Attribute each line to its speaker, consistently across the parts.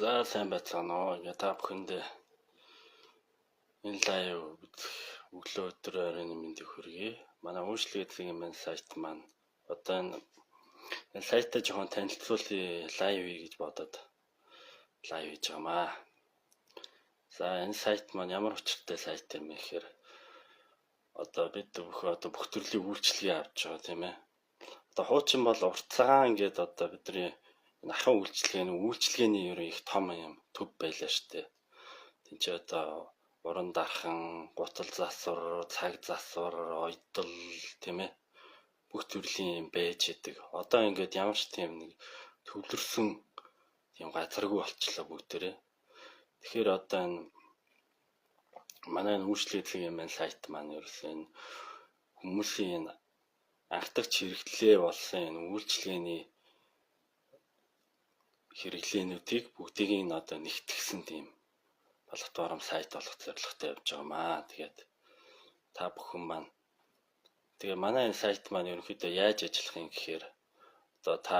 Speaker 1: За сайн байцгаана уу. Ингээ та бүхэндээ энэ лайв өглөө өдөр оройн мэндийг хүргэе. Манай үйлчлэгээдлийн маань сайт маань одоо энэ сайтаа жоохон танилцуулъя, лайв хий гэж бодоод лайв хийж байгаамаа. За энэ сайт маань ямар учиртай сайт юм бэ гэхээр одоо бид бүх төрлийн үйлчлэгээ авч байгаа тийм ээ. Одоо хуучин бол урт цагаан ингээд одоо бидний ахын үйлчлэгээний ер их том юм төв байлаа штэ. Тинч одоо уран дархан, гутал засвар, цаг засвар, ойдол тийм ээ. Бүх төрлийн юм байж идэг. Одоо ингээд ямар ч тийм нэг төвлөрсөн тийм газаргүй болчихлоо бүгдээрээ. Тэгэхээр одоо энэ манай үйлчлэгээдлийн маань сайт маань ерөөсөн хүмүүсийн анхдагч хэрэгтлээ болсон энэ үйлчлэгээний хэрэглээнүүдийг бүгдийг нь одоо нэгтгэсэн тийм платформ сайт болох зорилготой явж байгаамаа. Тэгээд та бүхэн маань тэгээ манай энэ сайт маань ерөнхийдөө яаж ажиллах юм гэхээр одоо та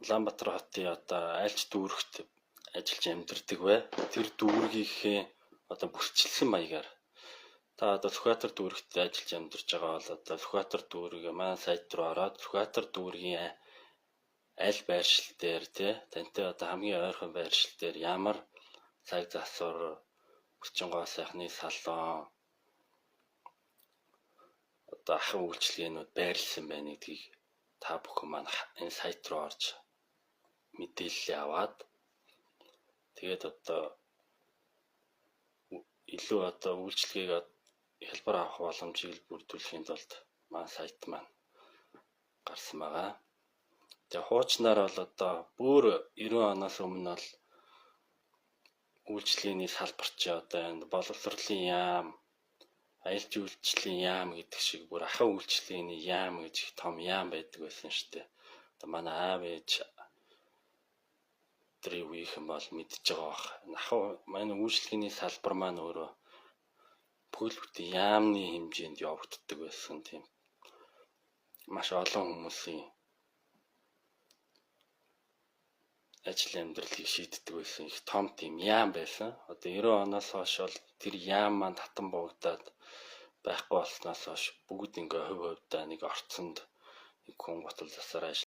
Speaker 1: Улаанбаатар хотын одоо альч дүүрэгт ажиллаж амьдардаг бай. Тэр дүүргийнхээ одоо бүрчилсэн маягаар та одоо Сүхбаатар дүүрэгт ажиллаж амьдарч байгаа бол одоо Сүхбаатар дүүргийн манай сайт руу ороод Сүхбаатар дүүргийн аль байршил дээр тий тантай одоо хамгийн ойрхон байршил дээр ямар цаг засвар, хүчин гоо сайхны салон одоо ахын үйлчлэгээнүүд байрлсан байна гэдгийг та бүхэн маань энэ сайт руу орж мэдээлэл аваад тэгээд одоо илүү одоо үйлчлэгийг хялбар авах боломжийг бүрдүүлэхийн тулд манай сайт маань гарсан байгаа. Тэгээ хуучнаар бол одоо бүр 90 оноос өмнө бол үйлчлэгээний салбарч одоо энэ боловсролын яам, аялал жуулчлалын яам гэдэг шиг бүр ахын үйлчлэгээний яам гэж их том яам байдаг байсан шүү дээ. Одоо манай аав ээж тэрийг үеийнхэн бол мэдж байгаа бах. Ахын манай үйлчлэгээний салбар маань өөрөө бүхэл бүтэн яамны хэмжээнд явагддаг байсан тийм маш олон хүмүүсийн ажил амьдралыг шийддэг байсан их том тийм яам байсан. Одоо 90 оноос хойш бол тэр яам маань татан буугдаад байхгүй болсноос хойш бүгд ингээ хувь хувьдаа нэг орцонд нэг хүн готол засаар